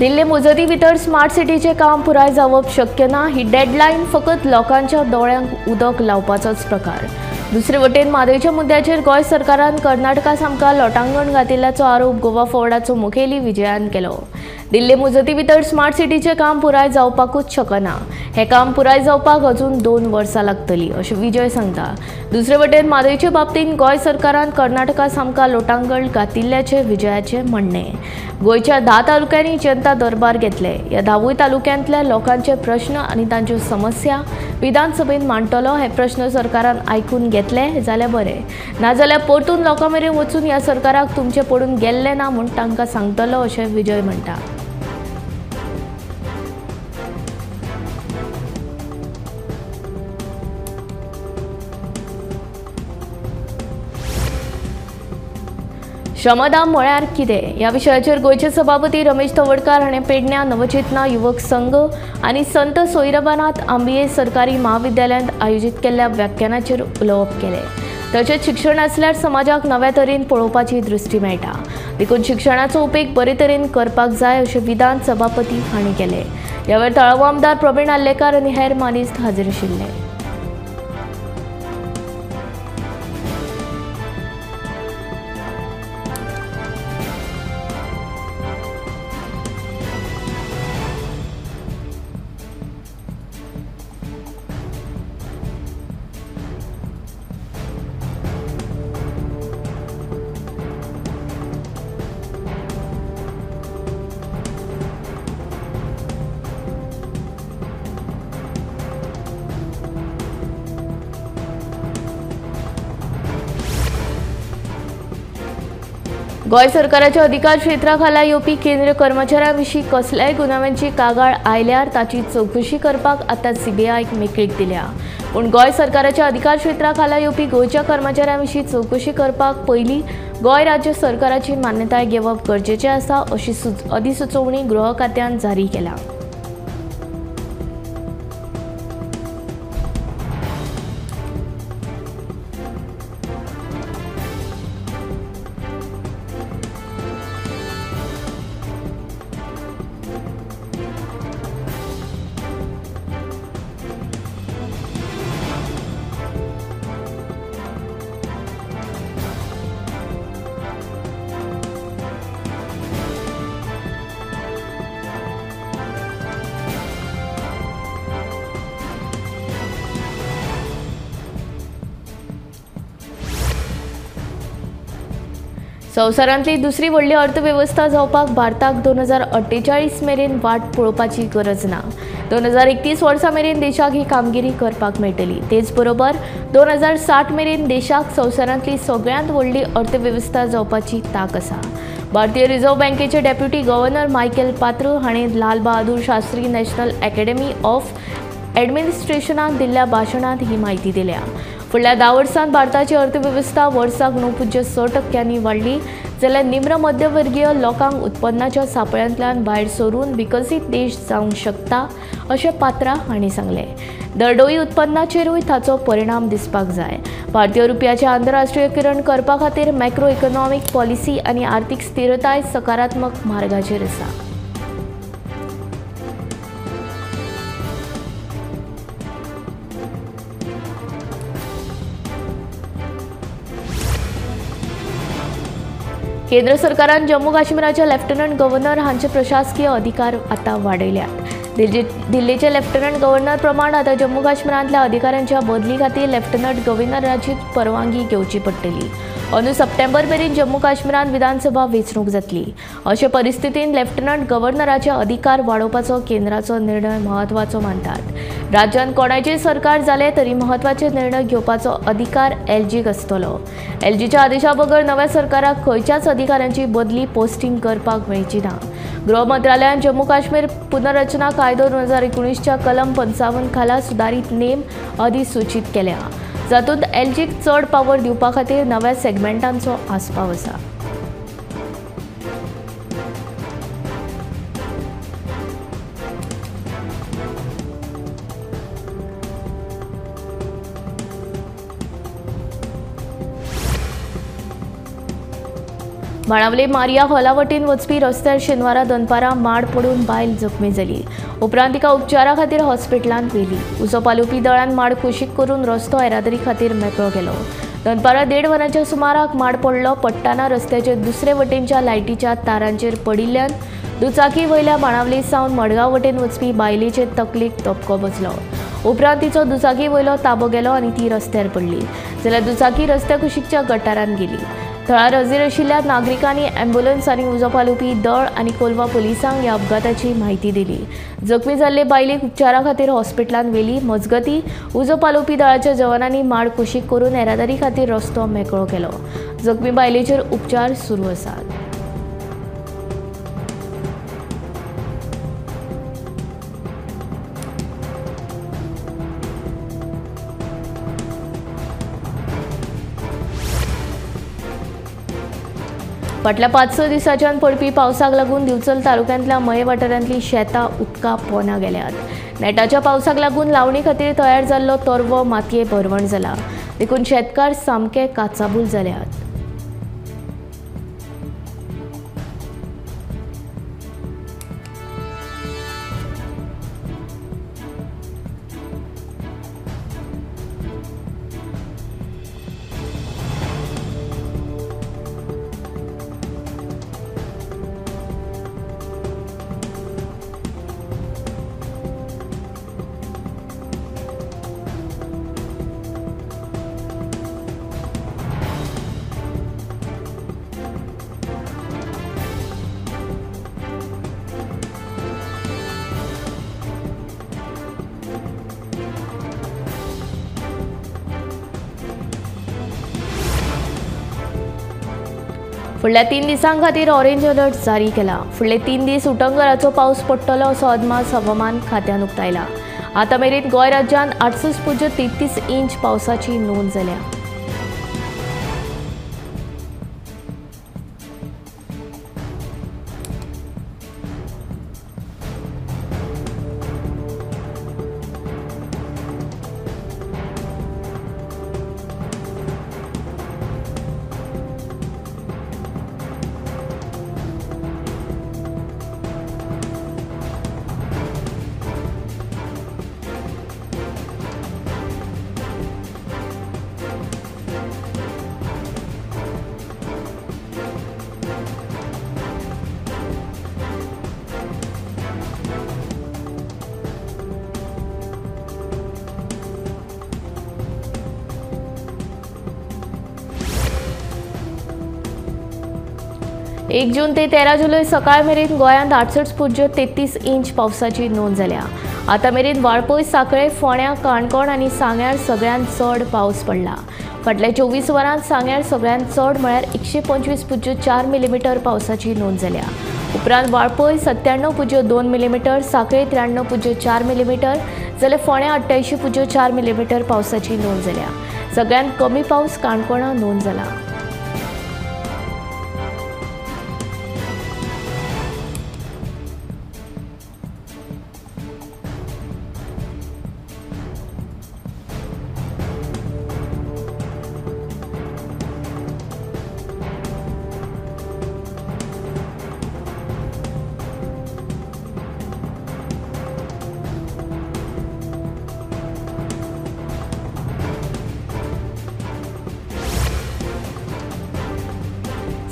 दिल्ली मुजती भितर स्मार्ट सिटीचे काम पुराय जावप शक्य ना ही डेडलाईन फकत लोकांच्या दोळ्यांक उदक लावपाचोच प्रकार। दुसरे वटेन म्हादयच्या मुद्द्याचेर गोंय सरकारान कर्नाटका सामका लोटांगण घातिल्ल्याचो आरोप गोवा फोर्डाचो मुखेली विजयान केलो। दिल्ली मुजती भितर स्मार्ट सिटीचे काम पुराय जावपाकूच शकना। हे काम पुराय जावपाक अजून 2 वर्सां लागतली अशें विजय सांगता। दुसरे वटेन म्हादयचे बाबतींत गोंय सरकारान कर्नाटका सामका लोटांगण घातिल्ल्याचे विजयाचे म्हणणे। गोंयच्या 10 तालुक्यांनी जनता दरबार घेतले। ह्या 10 तालुक्यांतल्या लोकांचे प्रश्न आनी तांच्यो समस्या विधानसभेत मांडटलो। हे प्रश्न सरकारान आयकून घेतले जाल्यार बरें, नाजाल्यार परतून लोकां मेरेन वचून ह्या सरकाराक तुमचे पडून गेल्ले ना म्हूण तांकां सांगतलो अशें विजय म्हणटा। श्रमदान म्हळ्यार कितें ह्या विशयाचेर गोंयचे सभापती रमेश तवडकार हाणें पेडण्यां नवचेतना युवक संघ आनी संत सोयराबानाथ आंबिये सरकारी महाविद्यालयांत आयोजीत केल्ल्या व्याख्यानाचेर उलोवप केलें। तशेंच शिक्षण आसल्यार समाजाक नव्या तरेन पळोवपाची दृश्टी मेळटा, देखून शिक्षणाचो उपेग बरे तरेन करपाक जाय अशें विधान सभापती हांणी केलें। ह्या वेळार तळावो आमदार प्रवीण आल्लेकार आनी हेर मानेस्त हाजीर आशिल्ले। गोंय सरकाराच्या अधिकार क्षेत्राखाला येवपी केंद्रीय कर्मचाऱ्यांविशीं कसल्याय गुन्यांवांची कागाळ आयल्यार ताची चवकशी करपाक आतां सीबीआयक मेकळीक दिल्या। पूण गोंय सरकाराच्या अधिकार क्षेत्राखाला येवपी गोंयच्या कर्मचाऱ्यांविशीं चवकशी करपाक पयलीं गोंय राज्य सरकाराची मान्यताय घेवप गरजेचें आसा अशी अधिसुचोवणी गृह खात्यान जारी केल्या। संवसारांतली दुसरी व्हडली अर्थवेवस्था जावपाक भारताक 2048 मेरेन वाट पळोवपाची गरज ना। 2031 वर्सा मेरेन देशाक ही कामगिरी करपाक मेळटली। तेच बरोबर 2060 मेरेन देशाक संवसारांतली सगळ्यांत व्हडली अर्थवेवस्था जावपाची तांक आसा। भारतीय रिझर्व्ह बँकेचे डेप्युटी गव्हर्नर मायकेल पात्र हाणें Lal Bahadur Shastri national academy of ॲडमिनिस्ट्रेशनाक दिल्ल्या भाशणांत ही म्हायती दिल्या। फुडल्या 10 वर्सांत भारताची अर्थवेवस्था वर्साक 9.6% वाडली जाल्यार निम्न मध्यवर्गीय लोकांक उत्पन्नाच्या सापळ्यांतल्यान भायर सरून विकसीत देश जावंक शकता अशें पात्रा हांणी सांगलें। दरडोई उत्पन्नाचेरूय ताचो परिणाम दिसपाक जाय। भारतीय रुपयाचें आंतरराष्ट्रीयकरण करपा खातीर मॅक्रो इकॉनॉमीक पॉलिसी आनी आर्थीक स्थिरताय सकारात्मक मार्गाचेर आसा। केंद्र सरकारान जम्मू काश्मीराच्या लेफ्टनंट गव्हर्नर हांचे प्रशासकीय अधिकार आतां वाडयल्यात। दिल्लीचे लेफ्टनंट गव्हर्नर प्रमाण आतां जम्मू काश्मीरांतल्या अधिकाऱ्यांच्या बदली खातीर लेफ्टनंट गव्हर्नराची परवानगी घेवची पडटली। अंदू सप्टेंबर मेरेन जम्मू काश्मीरांत विधानसभा वेंचणूक जातली। अशे परिस्थितींत लेफ्टनंट गव्हर्नराचे अधिकार वाडोवपाचो केंद्राचो निर्णय म्हत्वाचो मानतात। राज्यांत कोणाचेय सरकार जालें तरी म्हत्वाचे निर्णय घेवपाचो अधिकार एलजीक आसतलो। एलजीच्या आदेशा बगर नव्या सरकाराक खंयच्याच अधिकाऱ्यांची बदली पोस्टिंग करपाक मेळची ना। गृह मंत्रालयान जम्मू काश्मीर पुनर्रचना कायदो 2019च्या कलम 55 खाला सुदारीत नेम अधिसूचित केल्या, जातूंत एलजीक चड पावर दिवपा खातीर नव्या सेगमेंटांचो आस्पाव आसा। माणावले मारिया हॉला वटेन वचपी रस्त्यार शेनवारा दनपारां माड पडून बायल जखमी जाली. उपरांत तिका उपचारा खातीर हॉस्पिटलांत व्हेली. उजो पालोवपी दळान माड कुशीक करून रस्तो येरादारी खातीर मेकळो केलो. दनपारां 1:30 वरांच्या सुमाराक माड पडलो. पडटाना रस्त्याचे दुसरे वटेनच्या लायटीच्या तारांचेर पडिल्ल्यान दुचाकी वयल्या माणावले सावन मडगांव वटेन वचपी बायलेचे तकलेक धपको बसलो. उपरांत तिचो दुचाकी वयलो ताबो गेलो आनी ती रस्त्यार पडली. जाल्यार दुचाकी रस्त्या कुशीकच्या गटारांत गेली. थळार हजर आशिल्ल्या नागरिकांनी अँब्युलन्स आनी उजो पालोवपी दळ आनी कोलवा पुलिसांक ह्या अपघाताची म्हायती दिली. जखमी जाल्ले बायलेक उपचारा खातीर हॉस्पिटलांत व्हेली. मजगतीं उजो पालोवपी दळाच्या जवानांनी माड कुशीक करून येरादारी खातीर रस्तो मेकळो केलो. जखमी बायलेचेर उपचार सुरू आसात. फाटल्या 5-6 दिसांच्यान पडपी पावसाक लागून दिवचल तालुक्यांतल्या मये वाठारांतलीं शेतां उदका पोंदा गेल्यात. नेटाच्या पावसाक लागून लावणी खातीर तयार जाल्लो तरवो मातये भरवण जाला. देखून शेतकार सामके काचाबूल जाल्यात. फुडल्या 3 दिसां खातीर ऑरेंज अलर्ट जारी केला. फुडले 3 दीस उटंगराचो पावस पडटलो असो अदमास हवामान खात्यान उक्तायला. आतां मेरेन गोंय राज्यांत 38.33 इंच पावसाची नोंद जाल्या. एक जून ते 13 जुलय सकाळ मेरेन गोंयांत 68.33 इंच पावसाची नोंद जाल्या. आतां मेरेन वाळपय, सांखळे, फोंड्या, काणकोण आनी सांग्यार सगळ्यांत चड पावस पडला. फाटल्या 24 वरांत सांग्यार सगळ्यांत चड म्हळ्यार 125.4 मिलीमीटर पावसाची नोंद जाल्या. उपरांत वाळपय 97.2 मिलीमीटर, सांखळे 93.4 मिलीमीटर जाल्यार फोंड्या 88.4 मिलीमीटर पावसाची नोंद जाल्या. सगळ्यांत कमी पावस काणकोणा नोंद जाला.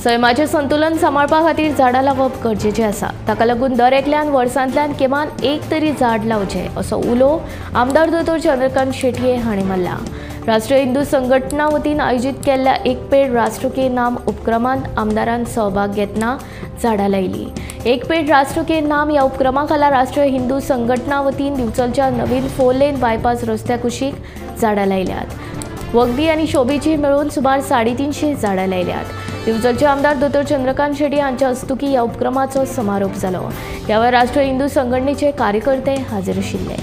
सैमाचें संतुलन सांबाळपा खातीर झाडां लावप गरजेचें आसा. ताका लागून दर एकल्यान वर्सांतल्यान किमान एक तरी झाड लावचें असो उलो आमदार दोतोर चंद्रकांत शेटये हांणी मारला. राष्ट्रीय हिंदू संघटना वतीन आयोजीत केल्ल्या एक पेड़ राष्ट्र के नाम उपक्रमांत आमदारान सहभाग घेतना झाडां लायली. एक पेड़ राष्ट्र के नाम ह्या उपक्रमा खाला राष्ट्रीय हिंदू संघटना वतीन दिवचलच्या नवीन 4 लेन बायपास रस्त्या कुशीक झाडां लायल्यात. वखदी आनी शोभेची मेळून सुमार 350 झाडां लायल्यात. दिवचलचे आमदार दोतोर चंद्रकांत शेट्टी हांच्या हस्तुकी ह्या उपक्रमाचो समारोप जालो. ह्या वेळार राष्ट्रीय हिंदू संघटनेचे कार्यकर्ते हाजीर आशिल्ले.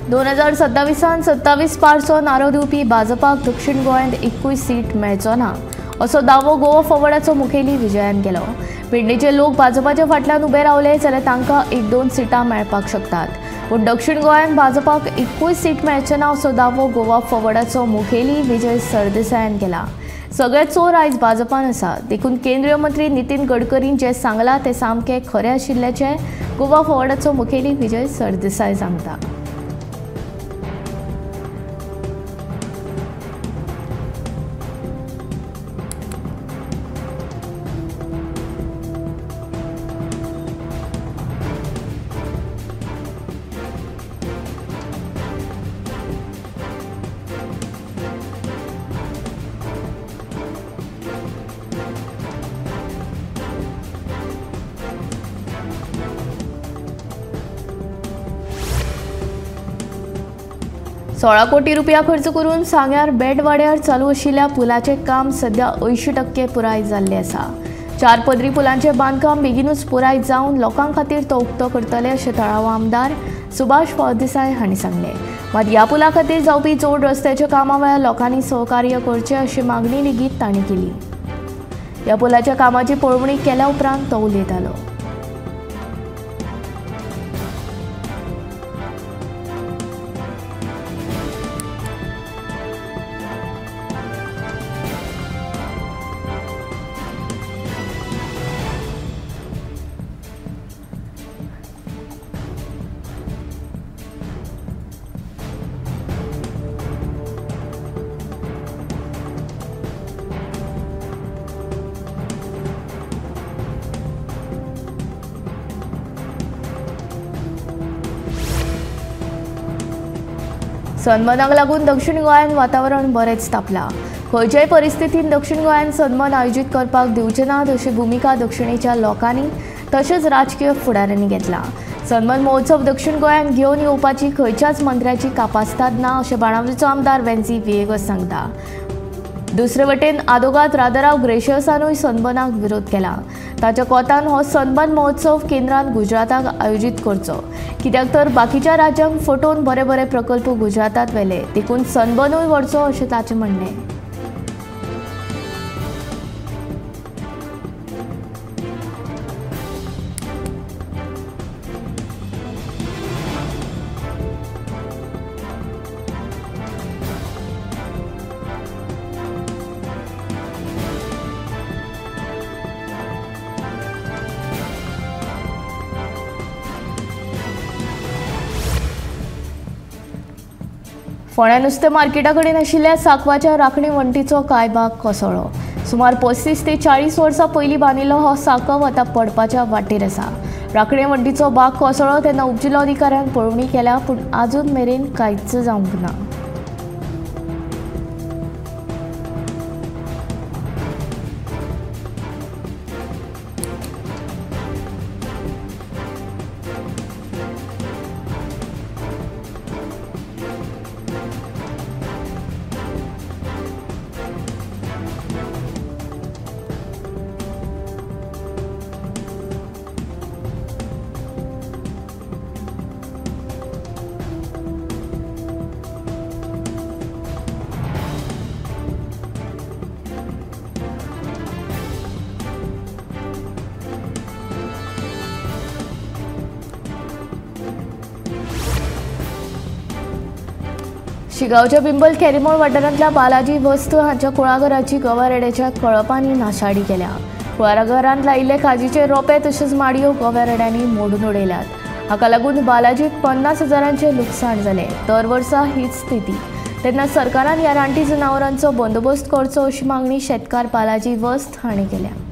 2027 27 पारचो नारो दिवपी भाजपाक दक्षिण गोंयांत 21 सीट मेळचो ना असो दावो गोवा फॉरवर्डाचो मुखेली विजयान केलो. पेडणेचे लोक भाजपाच्या फाटल्यान उबे रावले जाल्यार तांकां 1-2 सिटां मेळपाक शकतात, पूण दक्षिण गोंयांत भाजपाक 21 सीट मेळचे ना असो दावो गोवा फॉरवर्डाचो मुखेली विजय सरदेसायान केला. सगळे चोर आयज भाजपान आसा, देखून केंद्रीय मंत्री नितीन गडकरीन जे सांगलां ते सामकें खरें आशिल्ल्याचें गोवा फॉरवर्डाचो मुखेली विजय सरदेसाय सांगता. ₹16 कोटी खर्च करून सांग्यार बेड वाड्यार चालू आशिल्ल्या पुलाचे काम सध्या 80% पुराय जाल्ले आसा. 4 पदरी पुलांचे बांदकाम बेगीनूच पुराय जावन लोकां खातीर तो उक्तो करतले अशें तळाव आमदार सुभाष फळदेसाय हांणी सांगले. मात ह्या पुला खातीर जावपी जोड रस्त्याच्या कामा वेळार लोकांनी सहकार्य करचें अशी मागणी लेगीत तांणी केली. ह्या पुलाच्या कामाची पळोवणी केल्या उपरांत तो उलयतालो. सनमनाक लागून दक्षिण गोंयांत वातावरण बरेंच तापलां. खंयच्याय परिस्थितींत दक्षिण गोंयांत सनमन आयोजीत करपाक दिवचे नात अशी भुमिका दक्षिणेच्या लोकांनी तशेंच राजकीय फुडाऱ्यांनी घेतला. सनमन महोत्सव दक्षिण गोंयांत घेवन येवपाची खंयच्याच मंत्र्याची कापास्ताद ना अशें बाणावलेचो आमदार वेन्सी विएगस सांगता. दुसरे वटेन आदोगाद राधाराव ग्रेशियसानूय सनमनाक विरोध केला. ताच्या कोतान हो सनमन महोत्सव केंद्रान गुजराताक आयोजीत करचो, कित्याक तर बाकीच्या राज्यांक फटोवन बरे बरे प्रकल्प गुजरातात व्हेले, देखून सनमनूय व्हरचो अशें ताचें म्हणणें. फोंड्या नुस्तें मार्केटा कडेन आशिल्ल्या सांकवाच्या राखणी वण्टीचो कांय भाग कोसळ्ळो. सुमार 35 ते 40 वर्सां पयलीं बांदिल्लो हो सांकव आतां पडपाच्या वाटेर आसा. राखणे वण्टीचो भाग कोसळ्ळो तेन्ना उपजिल्लो अधिकाऱ्यान पळोवणी केल्या, पूण आजून मेरेन कांयच जावंक ना. शिगांवच्या बिंबल कॅरिमोळ वाठारांतल्या बालाजी वस्त हांच्या कुळागराची गवारेड्याच्या कळपांनी नाशाडी केल्या. कुळागरांत लायिल्ले काजीचे रोंपे तशेंच माडयो गवारेड्यांनी मोडून उडयल्यात. हाका लागून बालाजीक 50,000चे लुकसाण जालें. दर वर्सा हीच स्थिती. तेन्ना सरकारान ह्या रानटी जनावरांचो बंदोबस्त करचो अशी मागणी शेतकार बालाजी वस्त हांणी केल्या.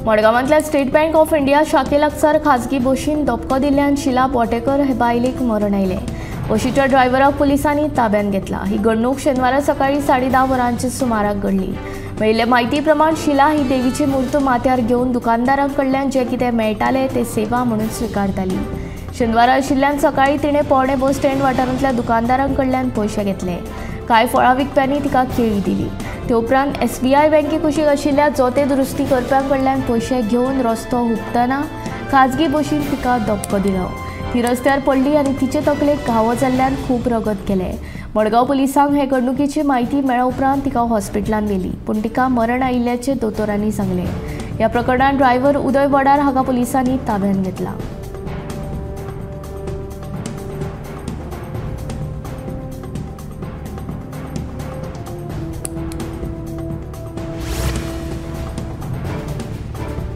मडगांवांतल्या स्टेट बँक ऑफ इंडिया शाखे लागसार खाजगी बशीन धपको दिल्ल्यान शिला बोटेकर हे बायलेक मरण आयलें. बशीच्या ड्रायव्हराक पुलिसांनी ताब्यात घेतला. ही घडणूक शेनवारा सकाळी 10:30 वरांच्या सुमाराक घडली. मेळिल्ले म्हायती प्रमाण शिला ही देवीची मूर्त माथ्यार घेवन दुकानदारांकडल्यान जे कितें मेळटालें ते सेवा म्हणून स्विकारताली. शेनवारा आशिल्ल्यान सकाळी तिणें पोरणे बस स्टँड वाठारांतल्या दुकानदारांकडल्यान पयशे घेतले. कांय फळां विकप्यांनी तिका केळी दिली. ते उपरांत SBI बँके कुशीक आशिल्ल्या जोते दुरुस्ती करप्यांकडल्यान पयशे घेवन रस्तो हुपतना खाजगी बशीन तिका धपको दिलो. ती रस्त्यार पडली आनी तिचे तकलेक घावो जाल्ल्यान खूब रगत केलें. मडगांव पुलिसांक हे घडणुकेची म्हायती मेळ्ळे उपरांत तिका हॉस्पिटलांत व्हेली, पूण तिका मरण आयिल्ल्याचें दोतोरांनी सांगलें. ह्या प्रकरणांत ड्रायव्हर उदय वडार हाका पुलिसांनी ताब्यात घेतला.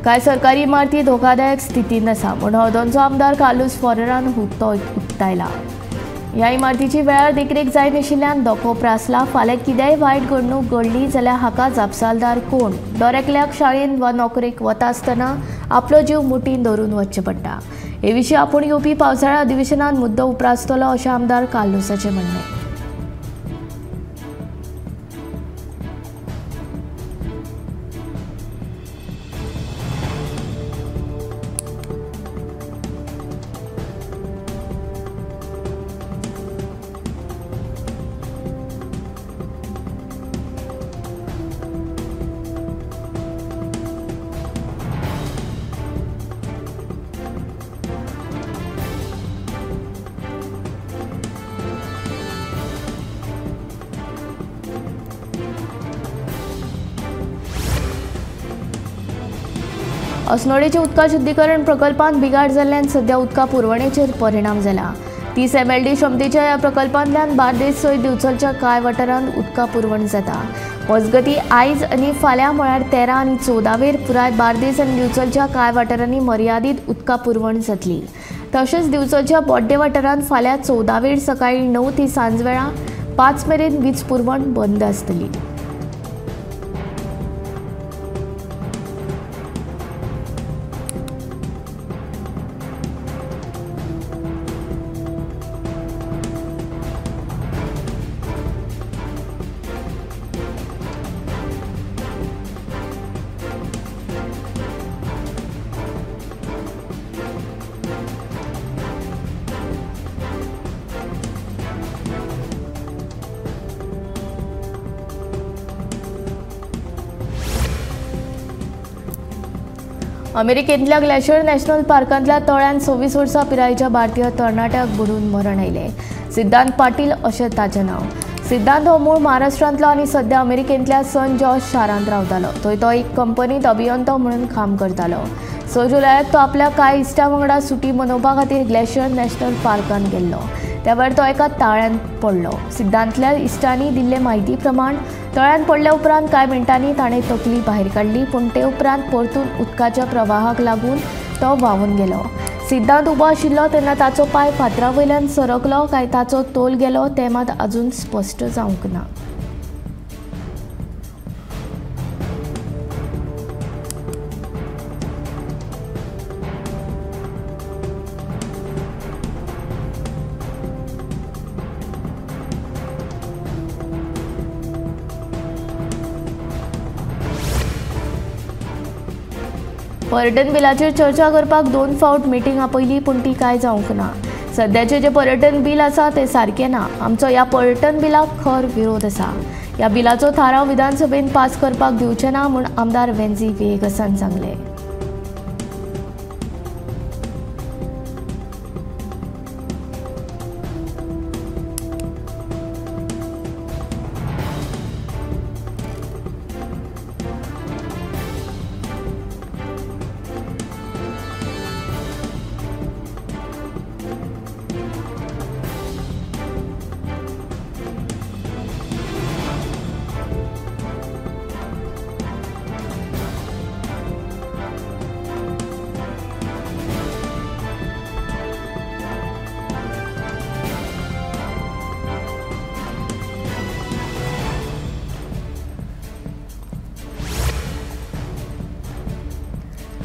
कांय सरकारी इमारती धोकादायक स्थितींत आसा म्हूण हळदोणचो आमदार कार्लोस फॉरेरान हुक्तो उक्तायला. ह्या इमारतीची वेळार देखरेख जायनाशिल्ल्यान धोको प्रासला. फाल्यां कितेंय वायट घडणूक घडली जाल्यार हाका जापसालदार कोण? दरेकल्याक शाळेंत वा नोकरेक वता आसतना आपलो जीव मुठींत धरून वचचें पडटा. हे विशीं आपूण येवपी पावसाळ्या अधिवेशनांत मुद्दो उप्रासतलो अशें आमदार कार्लोसाचें म्हणणें. अस्नोडेच्या उदका शुद्धीकरण प्रकल्पांत बिगाड जाल्ल्यान सध्या उदका पुरवणेचेर परिणाम जाला. 30 MLD क्षमतेच्या ह्या प्रकल्पांतल्यान बार्देस सयत दिवचलच्या कांय वाठारांत उदका पुरवण जाता. मजगतीं आयज आनी फाल्यां म्हळ्यार 13 आनी 14 पुराय बार्देस आनी दिवचलच्या कांय वाठारांनी मर्यादीत उदका पुरवण जातली. तशेंच दिवचलच्या बोड्डे वाठारांत फाल्यां 14 सकाळीं 9 ते सांजवेळा 5 मेरेन वीज पुरवण बंद आसतली. अमेरिकेंतल्या ग्लेशियर नॅशनल पार्कांतल्या तळ्यान 26 वर्सां पिरायेच्या भारतीय तरणाट्याक बुडून मरण आयलें. सिद्धांत पाटील अशें ताचें नांव. सिद्धांत हो मूळ महाराष्ट्रांतलो आनी सध्या अमेरिकेंतल्या सन जॉर्ज शारांत रावतालो. थंय तो एक कंपनींत अभियंतो म्हणून काम करतालो. 6 जुलयाक तो आपल्या कांय इश्टां वांगडा सुटी मनोवपा खातीर ग्लेशियर नॅशनल पार्कांत गेल्लो. त्या वेळार तो एका ताळ्यांत पडलो. सिद्धांतल्या इश्टांनी दिल्ले म्हायती प्रमाण तळ्यान पडल्या उपरांत कांय मिनटांनी ताणें तकली भायर काडली, पूण ते उपरांत परतून उदकाच्या प्रवाहाक लागून तो व्हांवून गेलो. सिद्धांत उबो आशिल्लो तेन्ना ताचो पांय फातरा वयल्यान सरकलो काय ताचो तोल गेलो तें मात अजून स्पश्ट जावंक ना. पर्यटन बिलाचेर चर्चा करपाक 2 फावट मिटींग आपयली, पूण ती कांय जावंक ना. सध्याचें जें पर्यटन बील आसा तें सारकें ना. आमचो ह्या पर्यटन बिलाक खर विरोध आसा. ह्या बिलाचो थाराव विधानसभेन पास करपाक दिवचे ना म्हूण आमदार वेंझी वेगसान सांगलें.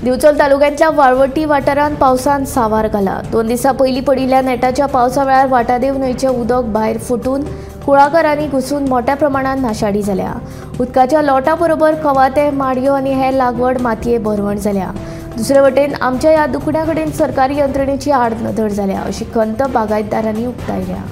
दिवचल तालुक्यातल्या वाळवटी वाठारांत पावसान सावार घाला। 2 दिसां पयलीं पडिल्ल्या नेटाच्या पावसा वेळार वाटादेव न्हंयचें उदक भायर फुटून कुळागरांनी घुसून मोठ्या प्रमाणात नाशाडी जाल्या। उदकाच्या लोटा बरोबर कवाथे, माडयो आनी हेर लागवड मातये भरवण जाल्या। दुसरे वटेन आमच्या ह्या दुखण्या कडेन सरकारी यंत्रणेची आडनदर जाल्या अशी खंत बागायतदारांनी उक्तायल्या।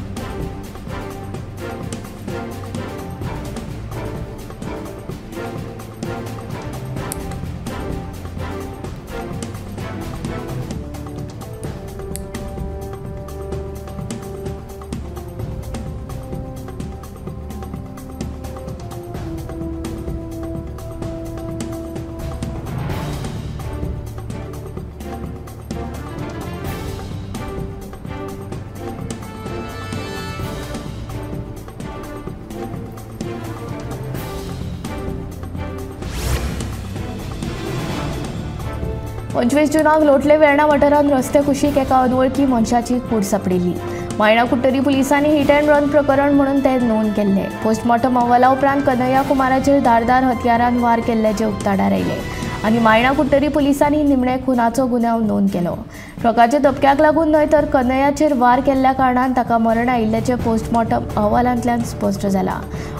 पंचवीस जूनाक लोटले वेर्णा वाठारांत रस्ते कुशीक एका अनवळखी मनशाची कूड सापडिल्ली। मायणा कुट्टरी पुलिसांनी हिट अँड रन प्रकरण म्हणून ते नोंद केल्ले। पोस्टमॉर्टम अहवाला उपरांत कन्हैया कुमाराचेर धारदार हत्यारान वार केल्ल्याचे उक्ताडार आयले आनी मायणा कुट्टरी पुलिसांनी निमणे खुनाचो गुन्यांव नोंद केलो। ट्रकाच्या धपक्याक लागून न्हय तर कन्हैयाचेर वार केल्ल्या कारणान ताका मरण आयिल्ल्याचे पोस्टमॉर्टम अहवालांतल्यान स्पश्ट जाला।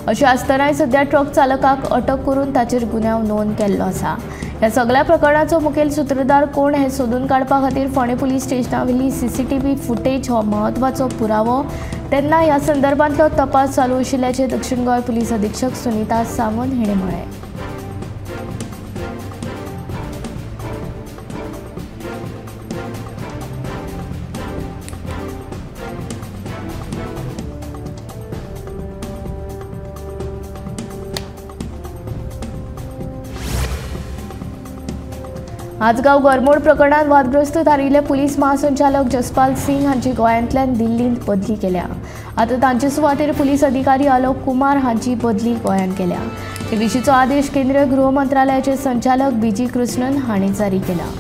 अशें आसतनाय सध्या ट्रक चालकाक अटक करून ताचेर गुन्यांव नोंद केल्लो आसा। ह्या सगळ्या प्रकरणाचो मुखेल सूत्रधार कोण हें सोदून काडपा खातीर फोंडे पुलीस स्टेशनावेली सीसीटीव्ही फुटेज हो म्हत्वाचो पुरावो तेन्ना ह्या संदर्भांतलो तपास चालू आशिल्ल्याचे दक्षिण गोंय पुलीस अधीक्षक सुनीता सावंत हाणें म्हळें। आजगाव गरमोड प्रकरणात वादग्रस्त थारिल्ले पुलीस महासंचालक जसपाल सिंग हांची गोंयांतल्यान दिल्लींत बदली केल्या। आतां तांचे सुवातेर पुलीस अधिकारी आलोक कुमार हांची बदली गोंयांत केल्या। हे विशींचो आदेश केंद्रीय गृह मंत्रालयाचे संचालक बीजी कृष्णन हांणी जारी केला।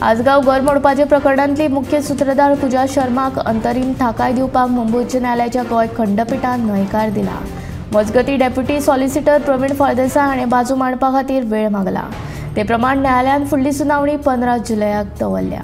आजगाव घर मोडपाचे प्रकरणांतली मुख्य सूत्रधार पूजा शर्माक अंतरीम थाकाय दिवपाक मुंबय उच्च न्यायालयाच्या गोंय खंडपीठान न्हयकार दिला। मजगती डेप्युटी सॉलिसिटर प्रवीण फळदेसाय हाणें बाजू मांडपा खातीर वेळ मागला। ते प्रमाण न्यायालयान फुडली सुनावणी 15 जुलयाक दवरल्या।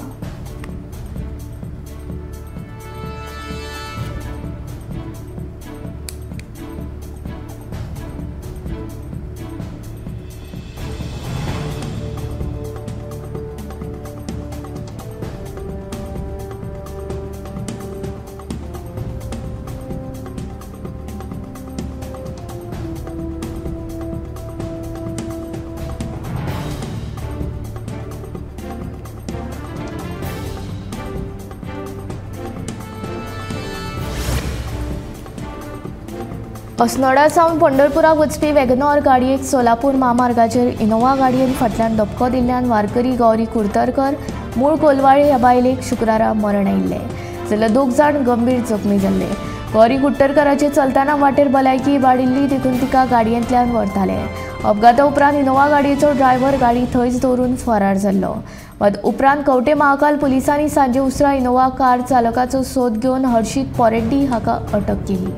अस्नोडा सावन पंढरपुराक वचपी वॅगनआर गाडयेक सोलापूर महामार्गाचेर इनोवा गाडयेन फाटल्यान धपको दिल्ल्यान वारकरी गौरी कुर्तरकर मूळ कोलवाळे ह्या बायलेक शुक्रारा मरण आयिल्लें, जाल्यार 2 जाण गंभीर जखमी जाल्ले। गौरी कुर्तरकराचे चलतना वाटेर भलायकी इबाडिल्ली देखून तिका गाडयेंतल्यान व्हरताले। अपघाता उपरांत इनोवा गाडयेचो ड्रायव्हर गाडी थंयच दवरून फरार जाल्लो। उपरांत कवठे महाकाल पुलिसांनी सांजे उसरा इनोवा कार चालकाचो सोद घेवन हर्षित पोरेड्डी हाका अटक केली।